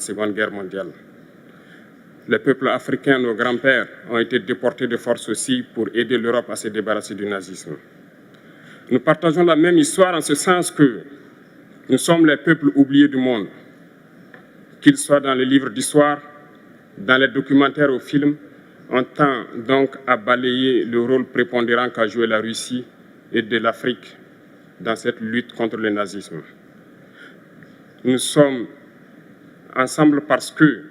Seconde Guerre mondiale. Les peuples africains, nos grands-pères, ont été déportés de force aussi pour aider l'Europe à se débarrasser du nazisme. Nous partageons la même histoire en ce sens que nous sommes les peuples oubliés du monde, qu'ils soient dans les livres d'histoire, dans les documentaires ou films. On tend donc à balayer le rôle prépondérant qu'a joué la Russie et de l'Afrique dans cette lutte contre le nazisme. Nous sommes ensemble parce que,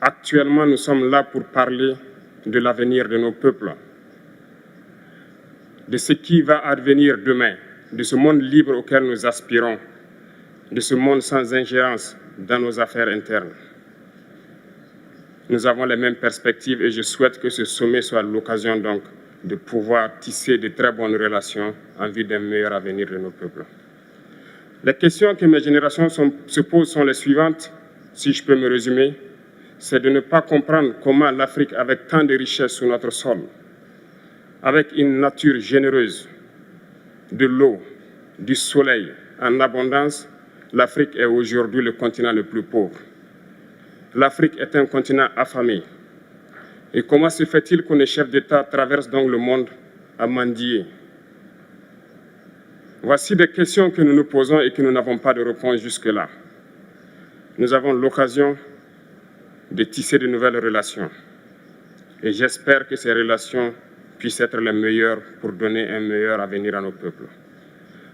actuellement, nous sommes là pour parler de l'avenir de nos peuples, de ce qui va advenir demain, de ce monde libre auquel nous aspirons, de ce monde sans ingérence dans nos affaires internes. Nous avons les mêmes perspectives et je souhaite que ce sommet soit l'occasion donc de pouvoir tisser de très bonnes relations en vue d'un meilleur avenir de nos peuples. Les questions que mes générations se posent sont les suivantes, si je peux me résumer. C'est de ne pas comprendre comment l'Afrique, avec tant de richesses sur notre sol, avec une nature généreuse, de l'eau, du soleil en abondance, l'Afrique est aujourd'hui le continent le plus pauvre. L'Afrique est un continent affamé. Et comment se fait-il que les chefs d'État traversent donc le monde à mendier? Voici des questions que nous nous posons et que nous n'avons pas de réponse jusque-là. Nous avons l'occasion de tisser de nouvelles relations. Et j'espère que ces relations puissent être les meilleures pour donner un meilleur avenir à nos peuples.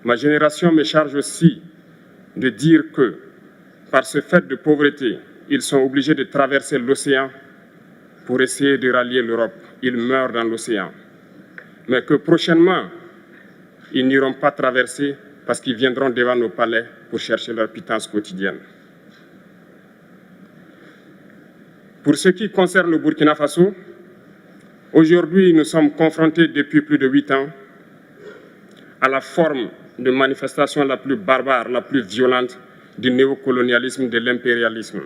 Ma génération me charge aussi de dire que, par ce fait de pauvreté, ils sont obligés de traverser l'océan pour essayer de rallier l'Europe. Ils meurent dans l'océan. Mais que prochainement, ils n'iront pas traverser parce qu'ils viendront devant nos palais pour chercher leur pitance quotidienne. Pour ce qui concerne le Burkina Faso, aujourd'hui, nous sommes confrontés depuis plus de 8 ans à la forme de manifestation la plus barbare, la plus violente du néocolonialisme, de l'impérialisme.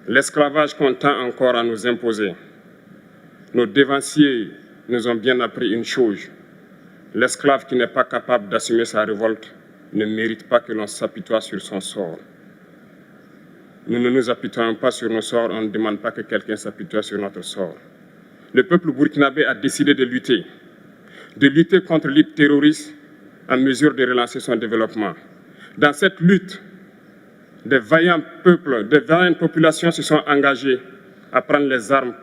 L'esclavage qu'on tend encore à nous imposer. Nos dévanciers nous ont bien appris une chose. L'esclave qui n'est pas capable d'assumer sa révolte ne mérite pas que l'on s'apitoie sur son sort. Nous ne nous apitoyons pas sur nos sorts, on ne demande pas que quelqu'un s'apitoie sur notre sort. Le peuple burkinabé a décidé de lutter contre le terrorisme en mesure de relancer son développement. Dans cette lutte, des vaillants peuples, des vaillantes populations se sont engagées à prendre les armes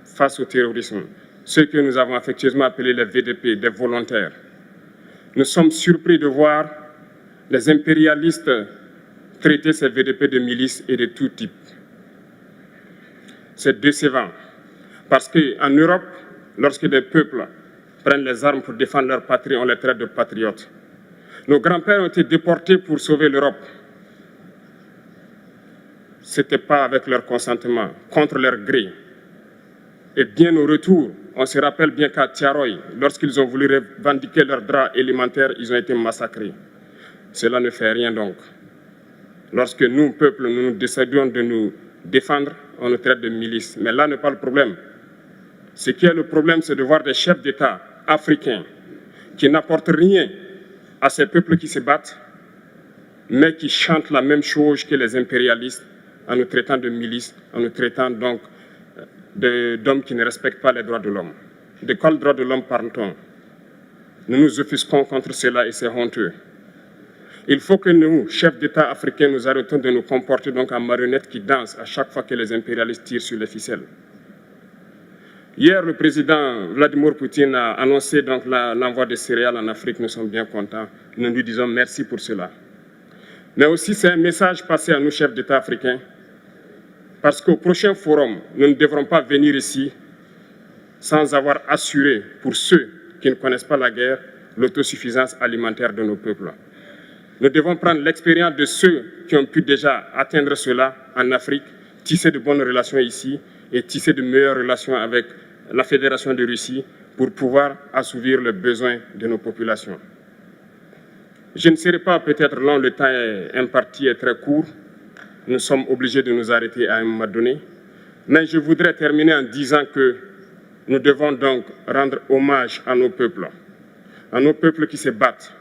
face au terrorisme, ceux que nous avons affectueusement appelés les VDP, des volontaires. Nous sommes surpris de voir les impérialistes traiter ces VDP de milices et de tout type. C'est décevant, parce qu'en Europe, lorsque des peuples prennent les armes pour défendre leur patrie, on les traite de patriotes. Nos grands-pères ont été déportés pour sauver l'Europe. Ce n'était pas avec leur consentement, contre leur gré. Et bien au retour, on se rappelle bien qu'à Tiaroy, lorsqu'ils ont voulu revendiquer leurs droits élémentaires, ils ont été massacrés. Cela ne fait rien donc. Lorsque nous, peuple, nous décidons de nous défendre, on nous traite de milices. Mais là n'est pas le problème. Ce qui est le problème, c'est de voir des chefs d'État africains qui n'apportent rien à ces peuples qui se battent, mais qui chantent la même chose que les impérialistes en nous traitant de milices, en nous traitant donc d'hommes qui ne respectent pas les droits de l'homme. De quels droits de l'homme parle-t-on? Nous nous offusquons contre cela et c'est honteux. Il faut que nous, chefs d'État africains, nous arrêtons de nous comporter donc en marionnettes qui dansent à chaque fois que les impérialistes tirent sur les ficelles. Hier, le président Vladimir Poutine a annoncé donc l'envoi de céréales en Afrique. Nous sommes bien contents. Nous lui disons merci pour cela. Mais aussi, c'est un message passé à nous, chefs d'État africains, parce qu'au prochain forum, nous ne devrons pas venir ici sans avoir assuré, pour ceux qui ne connaissent pas la guerre, l'autosuffisance alimentaire de nos peuples. Nous devons prendre l'expérience de ceux qui ont pu déjà atteindre cela en Afrique, tisser de bonnes relations ici et tisser de meilleures relations avec la Fédération de Russie pour pouvoir assouvir les besoins de nos populations. Je ne serai pas peut-être long, le temps imparti est très court. Nous sommes obligés de nous arrêter à un moment donné. Mais je voudrais terminer en disant que nous devons donc rendre hommage à nos peuples qui se battent.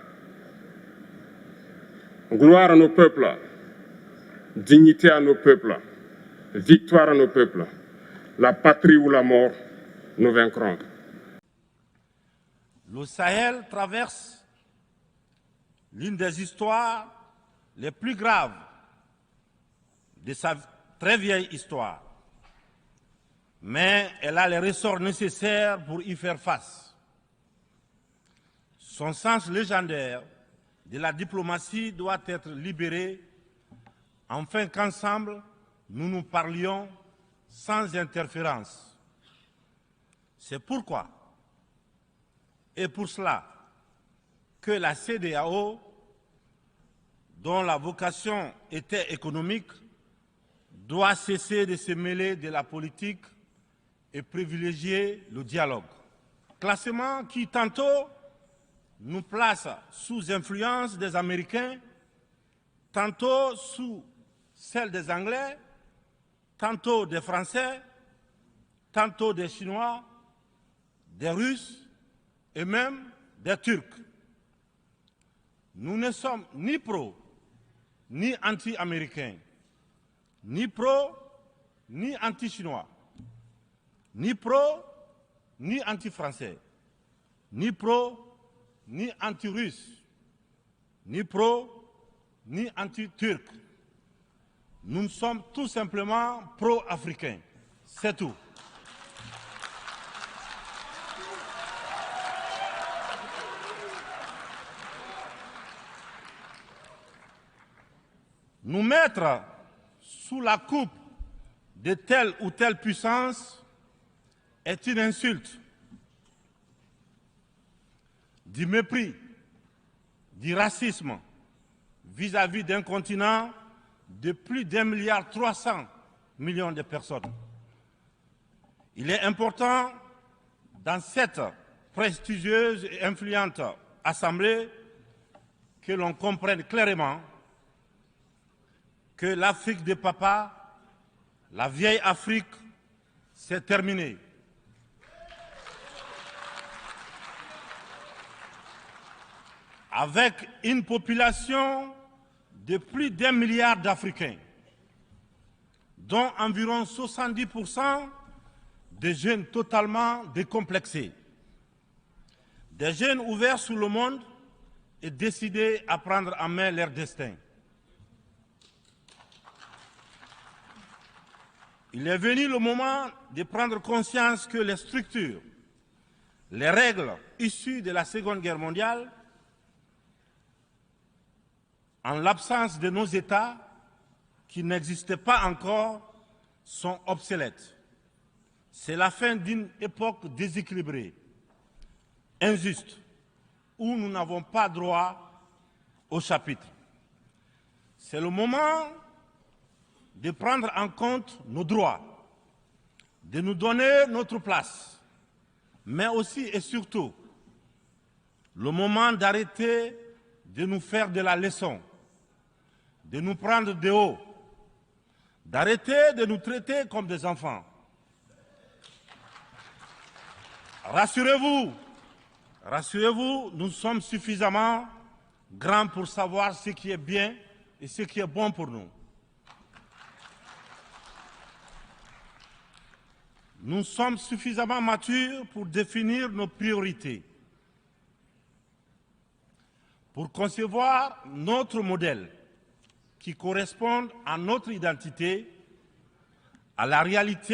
Gloire à nos peuples Dignité à nos peuples, victoire à nos peuples. La patrie ou la mort, nous vaincrons. Le Sahel traverse l'une des histoires les plus graves de sa très vieille histoire. Mais elle a les ressorts nécessaires pour y faire face. Son sens légendaire de la diplomatie doit être libéré afin qu'ensemble, nous nous parlions sans interférence. C'est pourquoi, et pour cela, que la CEDEAO, dont la vocation était économique, doit cesser de se mêler de la politique et privilégier le dialogue. Classement qui tantôt nous place sous influence des Américains, tantôt sous celle des Anglais, tantôt des Français, tantôt des Chinois, des Russes et même des Turcs. Nous ne sommes ni pro, ni anti-américains, ni pro, ni anti-chinois, ni pro, ni anti-français, ni pro, ni anti-russe, ni pro, ni anti-turc. Nous sommes tout simplement pro-africains. C'est tout. Nous mettre sous la coupe de telle ou telle puissance est une insulte, du mépris, du racisme vis-à-vis d'un continent de plus d'1,3 milliard de personnes. Il est important, dans cette prestigieuse et influente Assemblée, que l'on comprenne clairement que l'Afrique des papas, la vieille Afrique, c'est terminé. Avec une population de plus d'1 milliard d'Africains, dont environ 70% de jeunes totalement décomplexés, des jeunes ouverts sur le monde et décidés à prendre en main leur destin. Il est venu le moment de prendre conscience que les structures, les règles issues de la Seconde Guerre mondiale, en l'absence de nos États, qui n'existaient pas encore, sont obsolètes. C'est la fin d'une époque déséquilibrée, injuste, où nous n'avons pas droit au chapitre. C'est le moment de prendre en compte nos droits, de nous donner notre place, mais aussi et surtout le moment d'arrêter de nous faire de la leçon, de nous prendre de haut, d'arrêter de nous traiter comme des enfants. Rassurez-vous, rassurez-vous, nous sommes suffisamment grands pour savoir ce qui est bien et ce qui est bon pour nous. Nous sommes suffisamment matures pour définir nos priorités, pour concevoir notre modèle qui corresponde à notre identité, à la réalité